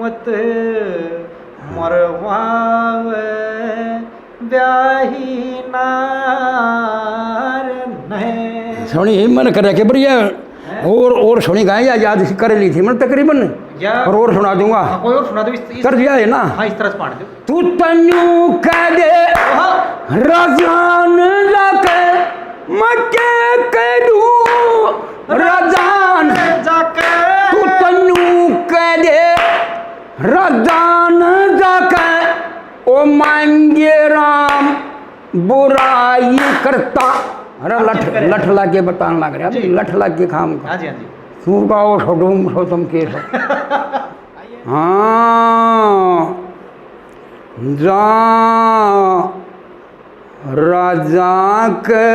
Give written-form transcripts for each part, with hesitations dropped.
मत मरवावे ब्याही नार नहीं। सोनी मन कर के बढ़िया और सोनी गाय याद कर ली थी मैं तकरीबन और सुना दूंगा। कोई और सुना दो कर दिया है ना। हाँ इस तरह से पढ़ दो। तू तन्यू कह दे रजान जाके मके करू रजान जाके तू तन्यू कह दे रजान जाके ओ मांगे राम बुराई करता। अरे लठ लाग के बताने लग रहा है लठ लाग के खाम का। हाँ जी हाँ जी तू का वो छोटूम छोटम के हाँ जा राजा के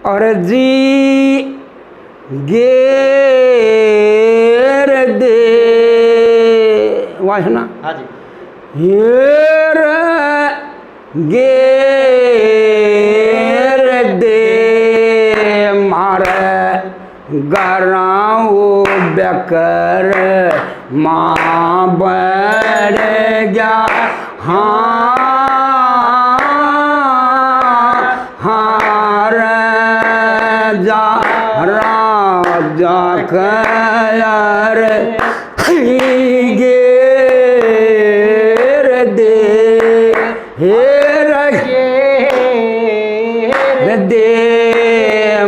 अर्जी गेर दे वासना। हाँ जी हेर गेर दे मारे गराओ बेकर माँ बढ़ गया। हाँ हाँ राजा राजा कर गेर दे हेर दे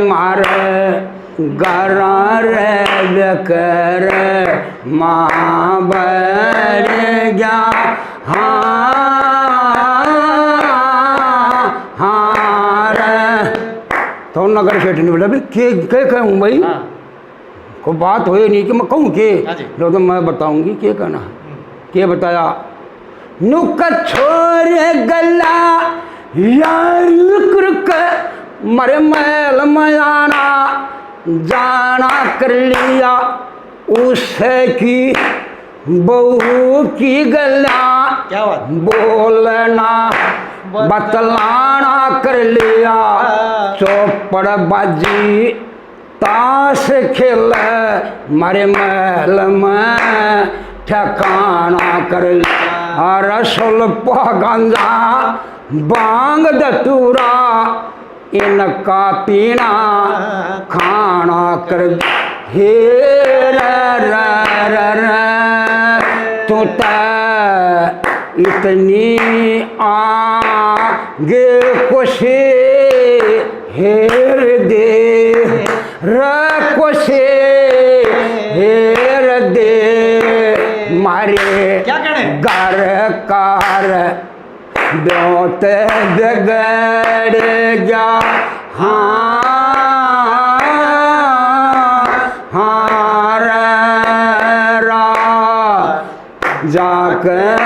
मार गरार कर माँ बढ़ गया। हाँ तो नगर सेठ ने बोला भाई के कहूँ भाई कोई बात हो नहीं कि मैं कहूँ के जो तो मैं बताऊंगी के कहना के बताया नुक छोरे गला यार कृक मरे मैल मयाना जाना कर लिया उसे की बहू की गला क्या बात बोलना बतलाना कर लिया। चौपड़ बाजी ताश खेल मारे महल में ठिकाना कर लिया। रसोल गांजा बांग दतूरा इनका पीना खाना कर हे तू इतनी आगे कोशे हेर दे रकोशे हेर दे मारे घर कार दोत बिगड़ गया। हाँ हाँ जाकर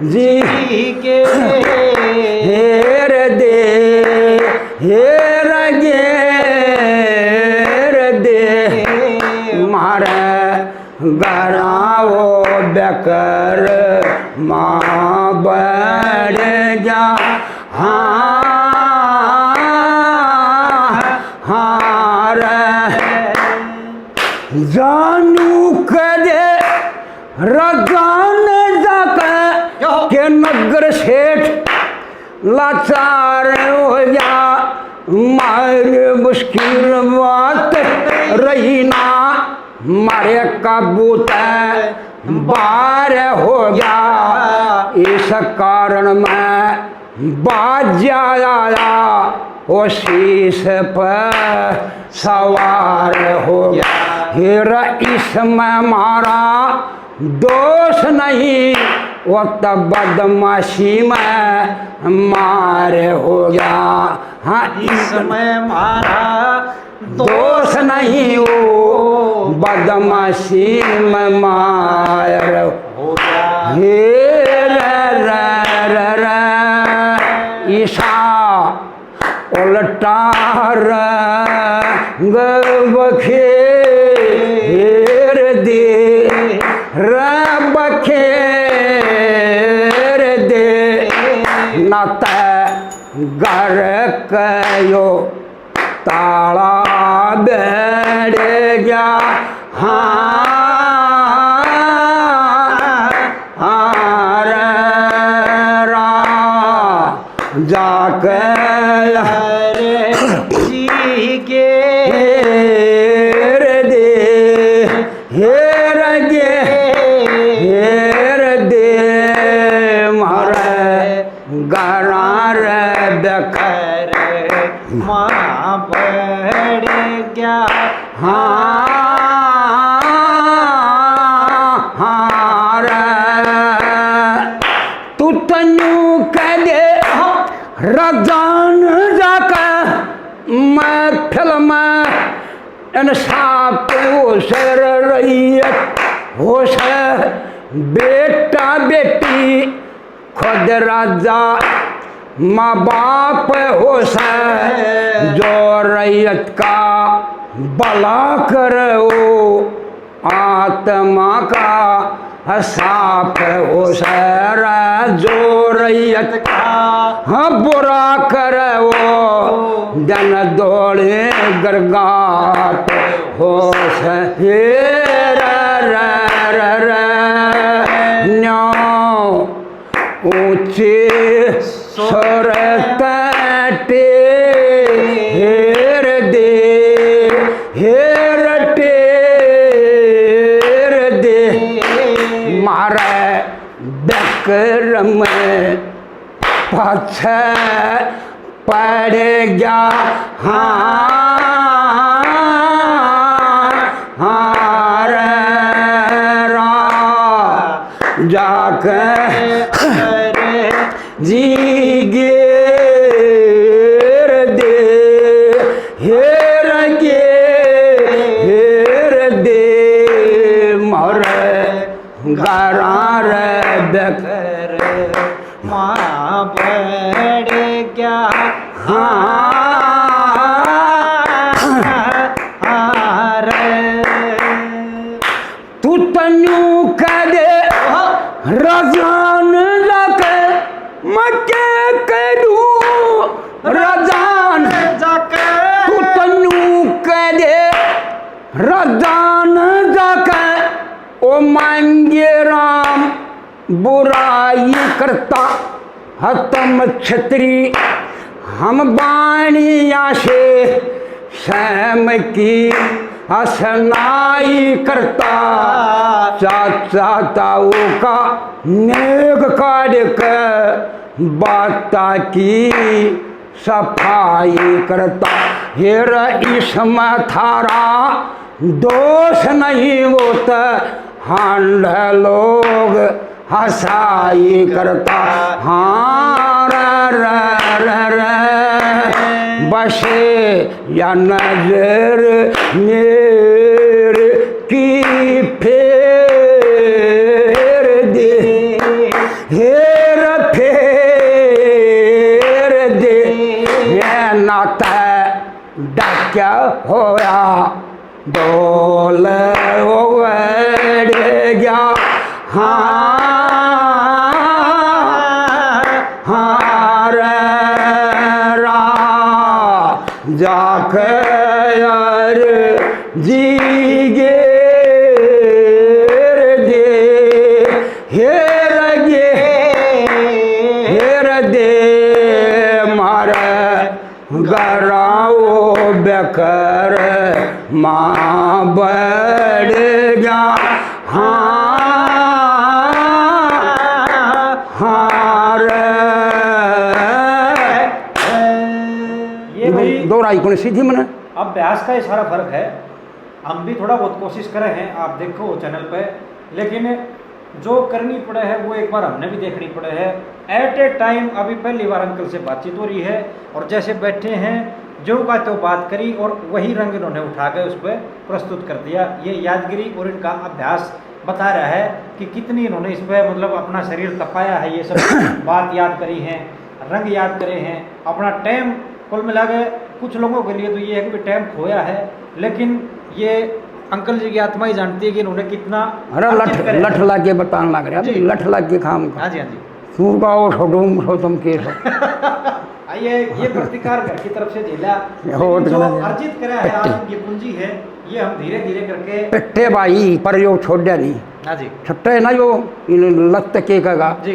जी के हेर दे हेर गेर दे मारे गराओ बेकर माँ बढ़ गया। हाँ जानू कदे रजान जाकर के नगर सेठ लाचार हो गया। मारे मुश्किल बात रही ना मारे कबूतर बार हो गया। इस कारण मैं बाजा आया वो शीश पर सवार हो गया। हेरा इसमें मारा दोष नहीं वो तब बदमाशी में मार हो गया। हाँ इसमें मारा दोष नहीं वो बदमाशी में मार हो गया। हे ईशा उल्टा रंग बखे हेर दे बखेर दे नत घर कयो ताला बैठ गया। हाँ रजान जाकर मैं फिल्म इंसाफ हो सर रैयत हो सर बेटा बेटी खुद राजा माँ बाप हो सर जो रैयत का भला करो आत्मा का साफ हो सर जो रैयत का बुरा करो जन दौड़े गरगाट हो सर ऊंचे सुर तटे हेर दे हेर टेर दे मारे बकरम पाछे पड़ गया जाकर जी गेर दे हेर दे मर गरार बकर माँ बढ़ गया तू तन्यू कह दे रजान जाके मके करूं रजान जाके तू तन्यू कह दे रजान जाके ओ मांगे राम बुराई करता हतम छत्री हम बाणिया से सहम की हसनाई करता चाचा ताऊ का नेक काट के बाता की सफाई करता हेर इसमें थारा दोष नहीं होता हांड लोग हसाई करता हाँ बसे या नजर मेरे की फेर दे हेर फेर दे ये नाता डाक्या होया डोल ओढ़ गया जाकर जी गेर दे हेर दे मारे गराओ बेकर माँ बढ़ गया दोहराई कौन सीधी मना अभ्यास का ही सारा फर्क है। हम भी थोड़ा बहुत कोशिश करे हैं, आप देखो चैनल पे, लेकिन जो करनी पड़े है वो एक बार हमने भी देखनी पड़े है। एट ए टाइम अभी पहली बार अंकल से बातचीत हो रही है और जैसे बैठे हैं जो का तो बात करी और वही रंग इन्होंने उठा के उस पर प्रस्तुत कर दिया। ये यादगिरी और इनका अभ्यास बता रहा है कि कितनी इन्होंने इस पर मतलब अपना शरीर तपाया है, ये सब बात याद करी है, रंग याद करे हैं, अपना टाइम कुल मिला के। कुछ लोगों के लिए तो ये है कि टाइम खोया है, लेकिन ये अंकल जी की आत्मा ही जानती है कि इन्होंने कितना। अरे लठ लाग के बताने लग रहा है, लठ लाग के खाम का। हाँ जी हाँ जी। सूर का वो छोटूम छोटम के ये प्रतिकार घर की तरफ से झेला, जो अर्जित करा है आज ये पूंजी है, ये हम धीरे धीरे करके पिट्ठे भाई पर यो छोड़ दिया नहीं। हाँ जी। छट्टा है ना जो लत के का जी,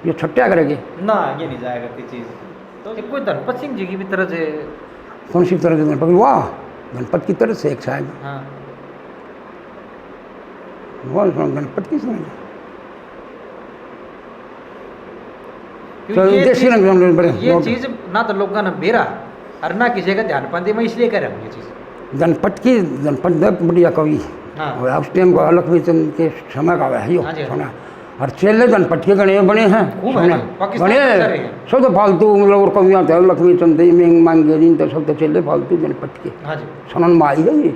ये छट्टा करेगी ना, ये नहीं जाया करती चीज। तो कोई धनपत सिंह जी की भी तरह से कौन सी तरह से गणपति? वाह, गणपत की तरह से एक शायद। हाँ, गणपत की समझ ये चीज ना तो लोगों ने बेरा और ना किसी का ध्यान पाते, मैं इसलिए कह रहा हूँ ये चीज। गणपत बढ़िया कवि। हाँ। और उस टाइम को अलग भी के समय का है यो हाँ जी, सुना। और चेले धन पटके गणे बने हैं खूब है, पाकिस्तान बने में सारे हैं। सब तो फालतू मतलब और कमियाँ थे लक्ष्मी चंद में मांगे दिन तो सब तो चेले फालतू जन पटके हाँ जी। सुनन में आई है ये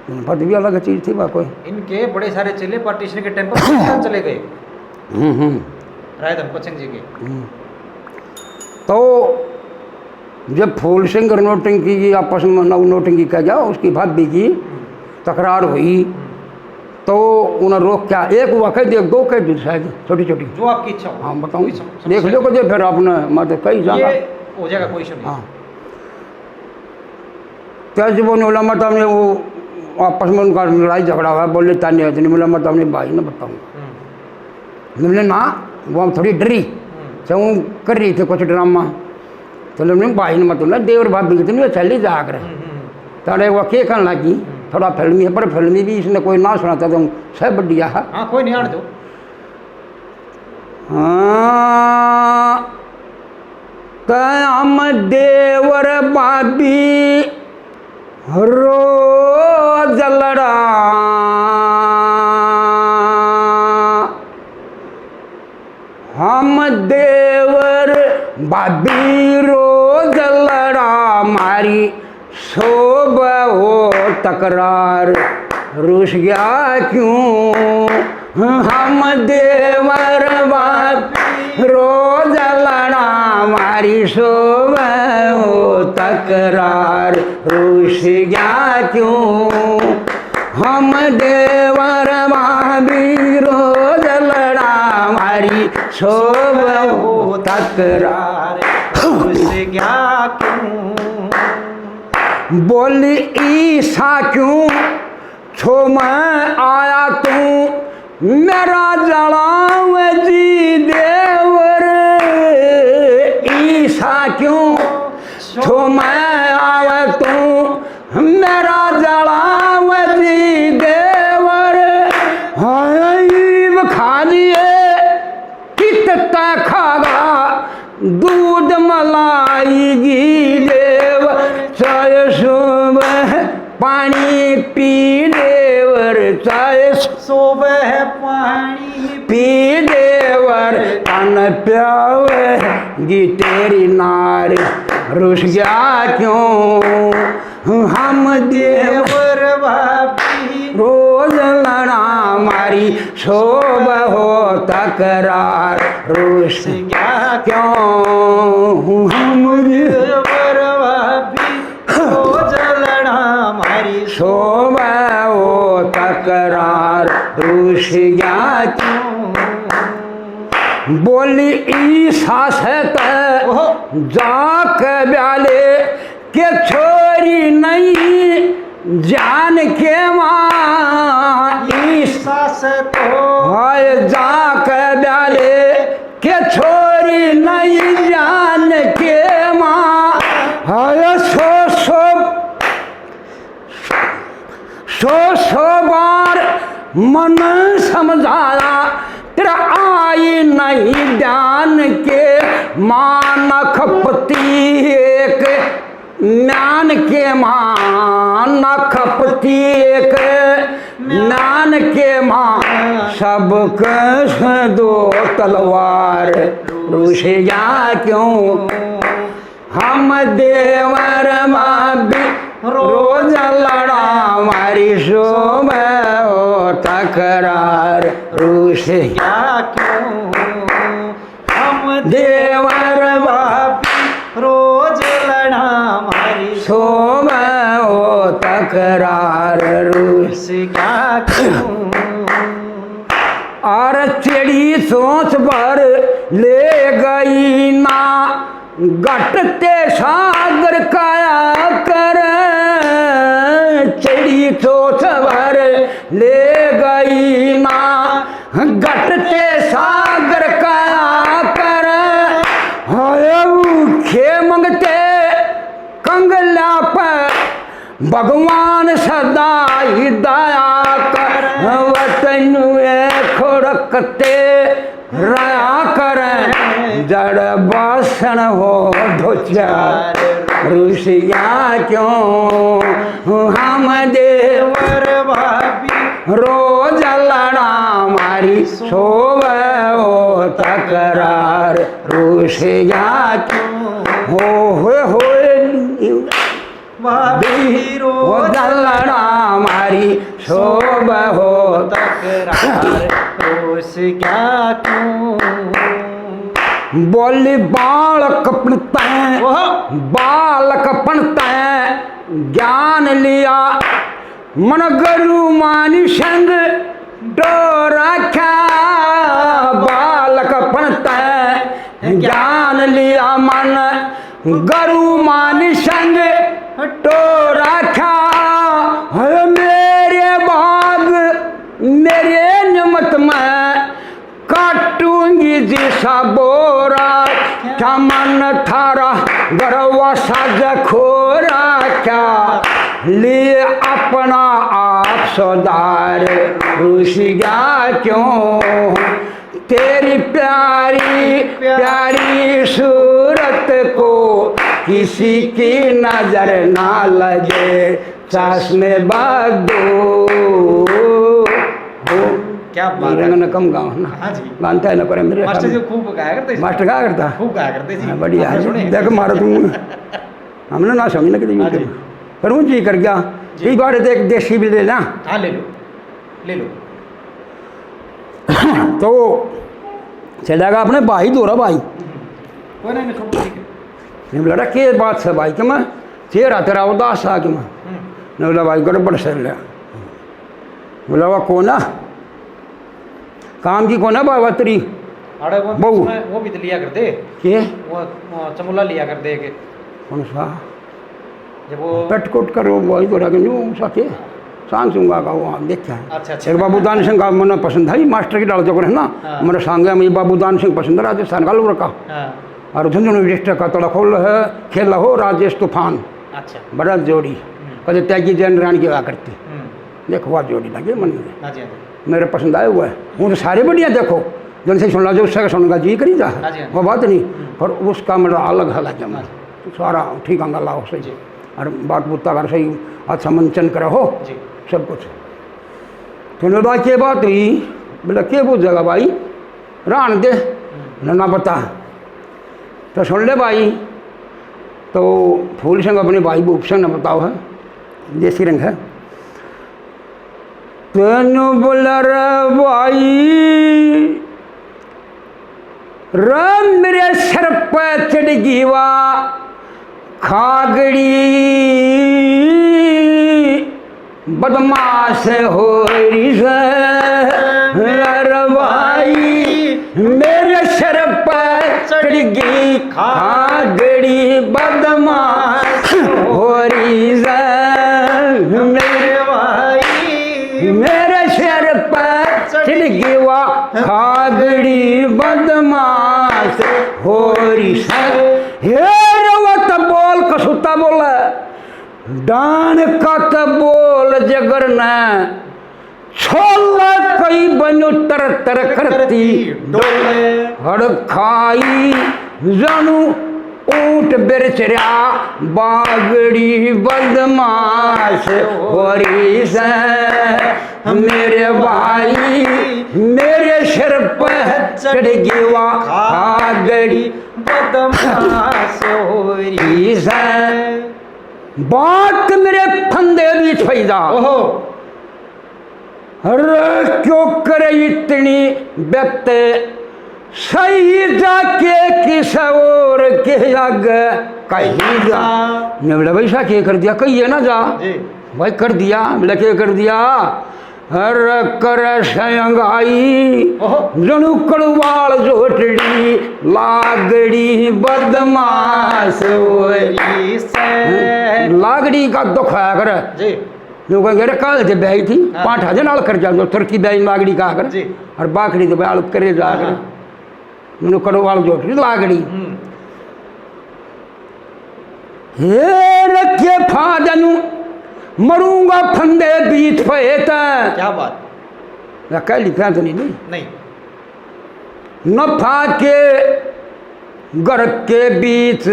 जनपद भी अलग चीज़ थी बा कोई इनके बड़े सारे चेले पार्टीशन के टाइम पर चले गए राय धनपत सिंह जी के। तो जब फूल सिंह और नौटंकी की आपस में नौटंकी कह जाओ उसकी भाभी की तकरार हुई तो उन्हें रोक क्या एक हुआ कह दिया दो कह दी शायद छोटी छोटी जो आपकी इच्छा हो। हाँ बताऊँ कोई समस्या देख लो को फिर आपने मतलब कहीं जाना ये हो जाएगा, कोई इशू नहीं। हाँ क्या जब बोला मत हमने वो आपस में उनका लड़ाई झगड़ा हुआ बोले तानी है नहीं बोला मत हमने भाई ने बताऊँगा हमने ना वो थोड़ी डरी तो वो कर रही थे कुछ ड्रामा तो हमने भाई ने मतलब देवर भाभी की तो चली जा कर तारे वो के कहने लगी थोड़ा फिल्मी है पर फिल्मी भी इसने कोई ना सुना था तो सब बढ़िया है। हाँ कोई नहीं आने दो। हम देवर भाभी रोज लड़ा हम देवर भाभी रोज लड़ा मारी शोभ हो तकरार रुस गया क्यों हम देवर भाभी रोज लड़ा मारी शोभ हो तकरार रुस गया क्यों हम देवर भाभी रोज लड़ा मारी शोभ हो तकरार रुस गया क्यों बोली ईसा क्यों छो मैं आया तू मेरा जलाव जी देवर ईसा क्यों छो मैं आया तू मेरा जलाव जी देवर हाय खा लिए कितना खागा दूध मलाई घी देवर चाय सुबह पानी पी देवर चाय सुबह पानी पी देवर तन प्यावे गी तेरी नार रुस गया क्यों हम देवर भाभी रोज लड़ा मारी शोभ हो तकरार रुस गया क्यों हम देवर भाभी रोज लड़ा मारी शोभ हो तकरार रुस गया क्यों बोली ईसा से जाक ब्याले के छोरी नहीं जान के माँ ईसा से तो हाय जाक ब्याले के छोरी नहीं जान के माँ हाय सो बार मन समझाया तेरा आई नहीं ध्यान के मानख पति एक ज्ञान के मानख पति एक ज्ञान के माँ सब कस दो तलवार रुस गया क्यों हम देवर भाभी रोज लड़ा मारी शोभ हो तकरार रुस क्या क्यों हम देवर भाभी रोज लड़ा मारी शोभ हो तकरार रुस क्या क्यों और चिड़ी सोच भर ले गई ना घटते सागर काया कर चिड़ी सोच भर ले गई ना घटते सागर काया कर खे मंगते कंगला पर भगवान सदा ही दया कर वतन खोड़कते रया कर जड़ बासन हो धोचार रुसिया क्यों हम देवर भाभी रोज लड़ा मारी सोवे हो तकरार रूस गया क्यों हो रोज लड़ा मारी सोवे हो तकरार रोस गया क्यों बोली बालक पणता ज्ञान लिया मन गुरु मानी संग डोरा क्या बालक पणता ज्ञान लिया मन गुरु मानी संग डोरा क्या मेरे बाग मेरे निमत में काटूंगी जिसा बोरा क्या मन थारा गरवा साज खोरा क्या लिए अपना आप सौदार रूस गया क्यों तेरी प्यारी प्यारी सूरत को किसी की नजर ना लगे सास में बादो क्या बात है कम गाँव ना हाँ जी मानता है ना पर मेरे मास्टर जी खूब गाया करते मास्टर क्या करता खूब गाया करते जी बढ़िया आपने सुने? है देख मारो तुम हमने ना समझने के लिए हाँ जी। करूँ जी कर गया यही बात है देख देसी भी ले ला हाँ ले लो तो चलेगा अपने भाई दोरा भाई कोई नहीं छोड़ ठीक है ने बोला के बात है भाई के मैं तेरा तेरा उदास आ कि मैं ने बोला भाई गड़बड़ से ले बोला वो कोना काम की कोना बाबा तेरी अरे बहू। वो भी तो लिया करते के वो चमुला लिया करते के कौन सा जब वो पेटकोट करो भाई दोरा के न्यू सके सांग सुंगा का वो देखा है अच्छा अच्छा एक बाबू दान सिंह का मन पसंद है मास्टर की डाल जो है ना हाँ। मेरे सांगे में बाबू दान सिंह पसंद है राजस्थान का लोग का हाँ और झुंझुनू डिस्ट्रिक्ट का तोड़ा खोल है खेल हो राजेश तूफान अच्छा बड़ा जोड़ी कदे त्यागी जैन रानी की हुआ करती देखो वह जोड़ी लगे मन में हाँ जी हाँ जी मेरे पसंद आए हुआ है वो तो सारे बढ़िया देखो जन से सुनना जो उससे सुनूंगा जी करी जा हाँ जी, हाँ जी। वो बात नहीं पर उसका मेरा अलग हल है जमा सारा ठीक अंगा लाओ सही जी। और बात बुत्ता कर सही अच्छा मंचन करे हो जी सब कुछ तो ने के बात हुई बोला के पूछेगा भाई रान दे ना बता तो सुन ले भाई तो फूल सिंह अपने भाई भूप सिंह ने बताओ है देसी रंग है तेन बोला रे भाई मेरे सर पे चढ़ गीवा खागड़ी बदमाश हो रही भाई मेरे सर पे चढ़ गई खागड़ी बदमाश हो रही मेरे भाई मेरे सर पर चढ़ गया खागड़ी बदमाश हो रही तो बोल कसुता बोला डान का तो बोल जगर न छोला कई बनो तर तर करती डोले हड़ खाई जानू ऊंट बेचरा बागड़ी बदमाश हो रही मेरे भाई मेरे सिर पर चढ़ गया खागड़ी बदमाश हो रही बात मेरे फंदे बीच पैदा ओहो अरे क्यों करे इतनी व्यक्त सही जाके किस और के जग कहीं जा ने बोला भाई सा क्या कर दिया कहिए ना जा जी भाई कर दिया बोला क्या कर दिया अरे कर संगाई जनू कड़वाल जोटड़ी लागड़ी बदमाश लागड़ी का दुख है कर जी जो कहेंगे काल से ब्याई थी 5,000 नाल कर जा जो तुर्की ब्याई लागड़ी का कर जी और बाकड़ी तो ब्याल करे जा कर मैंने कड़वाल जोटड़ी लागड़ी हे रखे फादनू मरूंगा फंदे बीच पे क्या बात कह लिखा तो नहीं नहीं नफा के घर के बीच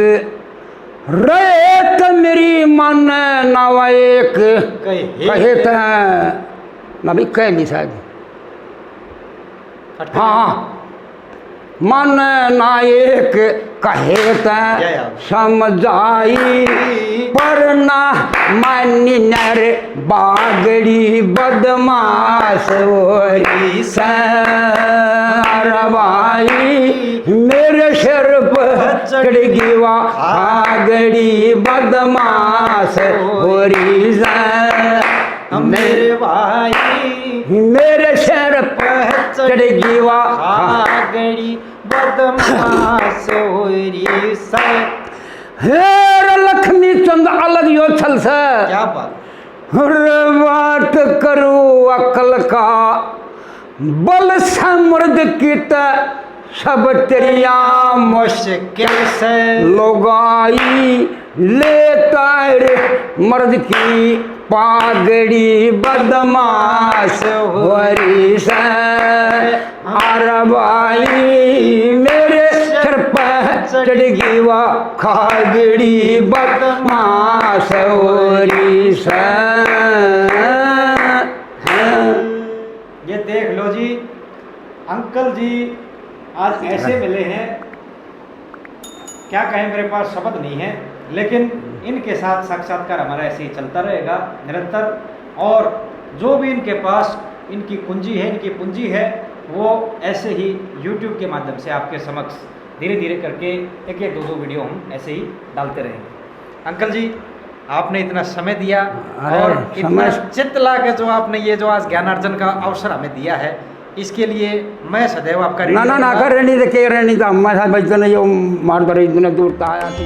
रेत मेरी मन नवा एक कहे कहते ना भी कह ली शायद। हाँ मन नायक कहे त समझाई पर ना मानी नर बागड़ी बदमाश होरी सरवाई मेरे सिर पर चढ़गी वा आगड़ी बदमाश होरी मेरे भाई मेरे सिर पर चढ़गी वा आगड़ी बदमाश होरी हेर लक्ष्मी चंद अलग यो छल से क्या बात बात करू अकल का बल समृद्ध कीत सब तेरिया मुश्किल से लोगाई लेता रे मर्द की पागड़ी बदमाश होरी से अरबाई मेरे सिर पर चढ़गी वा खागड़ी बदमाश होरी से। ये देख लो जी, अंकल जी आज ऐसे मिले हैं, क्या कहें, मेरे पास शब्द नहीं है, लेकिन इनके साथ साक्षात्कार हमारा ऐसे ही चलता रहेगा निरंतर। और जो भी इनके पास इनकी कुंजी है, इनकी पूंजी है, वो ऐसे ही YouTube के माध्यम से आपके समक्ष धीरे धीरे करके एक एक दो वीडियो हम ऐसे ही डालते रहेंगे। अंकल जी आपने इतना समय दिया और इतना चित्त ला के जो आपने ये जो आज ज्ञानार्जन का अवसर हमें दिया है, इसके लिए मैं सदैव आपका ना कर नहीं, तो के रहनी तो हमारे साथ बचते नहीं, जो मार दर इतने दूर आया तू।